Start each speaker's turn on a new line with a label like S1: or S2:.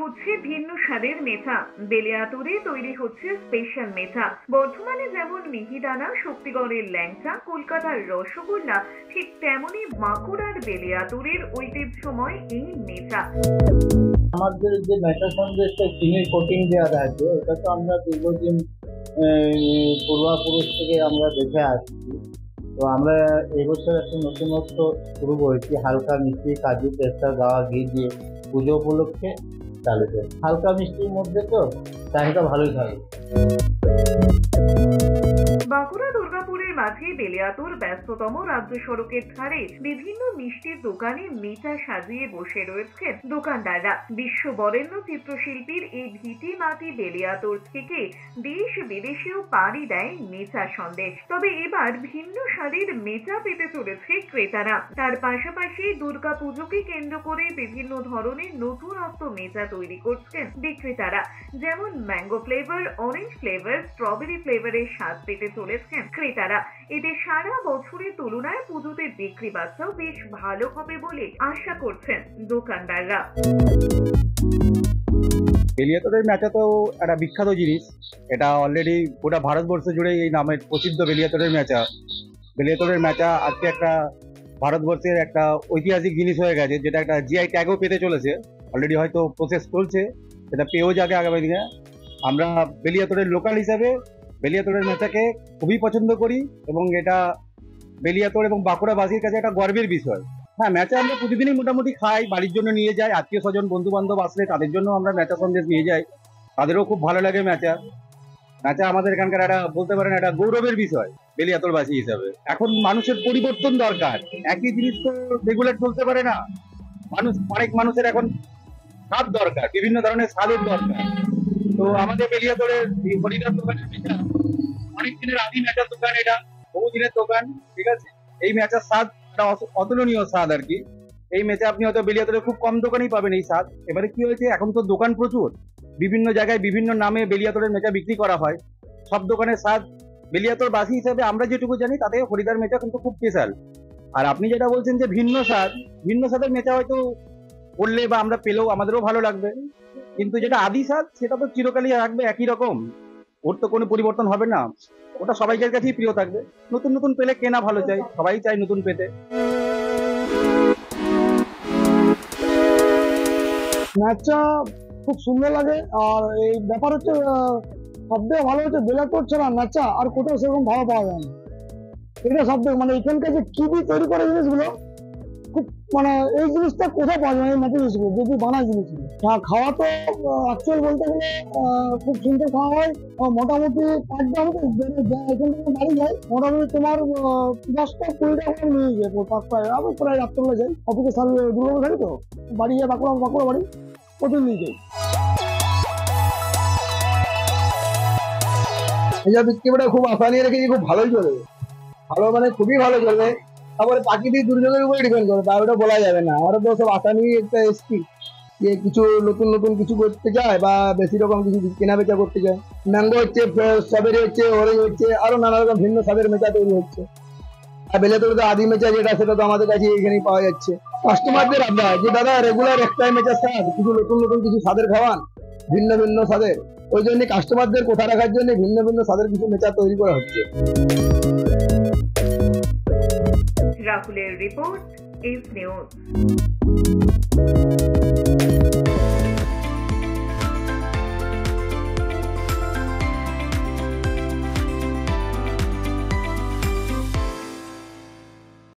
S1: হচ্ছে ভিন্ন স্বাদের মেঠা। বেলিয়াতরে তৈরি হচ্ছে স্পেশাল মেঠা। বর্ধমানে যেমন মিহিদানা, শক্তিগড়ের ল্যাংচা, কলকাতার রসগোল্লা, ঠিক তেমনই বাঁকুড়ার বেলিয়াতরের ঐতিহ্যময় এই মেঠা।
S2: আমাদের যে মেঠা সন্দেশটা চিনির কোটিং দেওয়া আছে, ওটা তো আমরা দীর্ঘদিন পূর্বাপুরুষ থেকে আমরা দেখে আসছি। তো আমরা এবছর একটা নতুনত্ব শুরু করেছি, হালকা মিষ্টি, কাজু, পেস্তা, গাওয়া ঘি দিয়ে পুজো উপলক্ষে চালু করে। হালকা মিষ্টির মধ্যে তো চাহিদা ভালোই থাকে।
S1: বাঁকুড়া দুর্গাপুরের মাঝে বেলিয়াতর ব্যস্ততম রাজ্য সড়কের ধারে বিভিন্ন মিষ্টির দোকানে মেঠা সাজিয়ে বসে রয়েছেন দোকানদাররা। বিশ্ব বরেণ্য চিত্রশিল্পীর এই ভিটি মাটি বেলিয়াতর থেকে দেশ বিদেশেও পাড়ি দেয় মেঠা সন্দেশ। তবে এবার ভিন্ন স্বাদের মেঠা পেতে চলেছে ক্রেতারা। তার পাশাপাশি দুর্গা পুজোকে কেন্দ্র করে বিভিন্ন ধরনের নতুনত্ব মেঠা তৈরি করছেন বিক্রেতারা। যেমন mango flavour, orange flavour, strawberry ফ্লেভারের স্বাদ পেতে চলেছেন ক্রেতারা। এতে সারা বছরের তুলনায় পুজোতে বিক্রি বার্তাও বেশ ভালো হবে বলে আশা করছেন দোকানদাররা।
S3: বেলিয়াতরের মেচা তো একটা বিখ্যাত জিনিস। এটা অলরেডি গোটা ভারতবর্ষ জুড়ে এই নামে প্রসিদ্ধ বেলিয়াতরের মেচা। বেলিয়াতরের মেচা আজকে একটা ভারতবর্ষের একটা ঐতিহাসিক জিনিস হয়ে গেছে, যেটা একটা জিআই ট্যাগও পেতে চলেছে। অলরেডি হয়তো প্রসেস চলছে, সেটা পেয়েও যাবে আগামী দিনে। আমরা বেলিয়াতরের লোকাল হিসাবে বেলিয়াতরের মেচাকে খুবই পছন্দ করি এবং এটা বেলিয়াতর এবং বাঁকুড়াবাসীর কাছে একটা গর্বের বিষয়। হ্যাঁ, মেচা আমরা প্রতিদিনই মোটামুটি খাই, বাড়ির জন্য নিয়ে যাই, আত্মীয় স্বজন বন্ধু বান্ধব আসলে তাদের জন্য আমরা মেচা সন্দেশ নিয়ে যাই, তাদেরও খুব ভালো লাগে মেচা। মেচা আমাদের এখানকার একটা বলতে পারেন একটা গৌরবের বিষয় বেলিয়াতরবাসী হিসাবে। এখন মানুষের পরিবর্তন দরকার, একই জিনিস তো রেগুলার চলতে পারে না। অনেক মানুষের এখন স্বাদ দরকার, বিভিন্ন ধরনের স্বাদের দরকার। তো আমাদের বেলিয়াতরের হরিদাস দোকানের মেচা অনেক দিনের আদি মেচার দোকান, এটা বহুদিনের দোকান, ঠিক আছে। এই মেচার স্বাদ একটা অতুলনীয় স্বাদ আর কি। এই মেচা আপনি হয়তো বেলিয়াতরে খুব কম দোকানেই পাবেন এই স্বাদ। এবারে কি হয়েছে, এখন তো দোকান প্রচুর, বিভিন্ন জায়গায় বিভিন্ন নামে বেলিয়াতরের মেচা বিক্রি করা হয়। সব দোকানের স্বাদ বেলিয়াতরবাসী হিসেবে আমরা যেটুকু জানি তাতে হরিদার মেচা কিন্তু খুব স্পেশাল। আর আপনি যেটা বলছেন যে ভিন্ন স্বাদের মেচা হয়তো করলে বা আমরা পেলেও আমাদেরও ভালো লাগবে, কিন্তু যেটা আদি স্বাদ সেটা তো চিরকালই থাকবে একই রকম, ওর তো কোনো পরিবর্তন হবে না। ওটা সবাইকার কাছেই প্রিয় থাকবে। নতুন নতুন পেলে কেনা ভালো চাই, সবাই চাই নতুন পেতে।
S4: ম্যাচটা খুব সুন্দর লাগে। আর এই ব্যাপার হচ্ছে সব থেকে ভালো হচ্ছে বেলিয়াতর ছাড়া ম্যাচা আর কোথাও সেরকম ভালো পাওয়া যায় না। এটা সব থেকে মানে এখানকার যে কি দিয়ে তৈরি করে জিনিসগুলো খুব মানে এই জিনিসটা কোথাও পাওয়া যায় না। এই ম্যাটেরিয়ালসগুলো যদি বানায় জিনিসগুলো খাওয়া তো অ্যাকচুয়াল বলতে গেলে খুব সুন্দর খাওয়া হয়। মোটামুটি পার ডে আমাদের এখান থেকে বাড়ি যায় মোটামুটি তোমার 10-20 টাকা নিয়ে যায়। আমি প্রায় রাত্রেবেলা যাই, অফিসে দুর্গাপুর থাকি তো বাড়ি যায়, বাঁকুড়া বাড়ি প্রতিদিন নিয়ে যাই।
S5: এটা বিক্রি করে খুব আশা নিয়ে রেখেছি, খুব ভালোই চলবে। ভালো মানে খুবই ভালো চলবে। তারপরে প্রাকৃতিক দুর্যোগের উপরে ডিপেন্ড করে, তার ওটা বলা যাবে না। আমরা তো সব আশা নিয়ে একটা এসছি যে কিছু নতুন কিছু করতে চায় বা বেশি রকম কিছু কেনা বেচা করতে চায়। ম্যাঙ্গো হচ্ছে, স্ট্রবেরি হচ্ছে, অরেঞ্জ হচ্ছে, আরো নানা রকম ভিন্ন স্বাদের মেচা তৈরি হচ্ছে। আর বেলিয়াতরে তো আদি মেচা যেটা, সেটা তো আমাদের কাছে এখানেই পাওয়া যাচ্ছে। কাস্টমারদের আবদার যে দাদা রেগুলার একটাই মেচার স্বাদ, কিছু নতুন কিছু স্বাদের খাওয়ান, ভিন্ন স্বাদের। ওই জন্য কাস্টমারদের কোথা রাখার জন্য ভিন্ন স্বাদের কিছু মেচা তৈরি করা হচ্ছে।
S1: রাহুলের রিপোর্ট, ইজ নিউজ।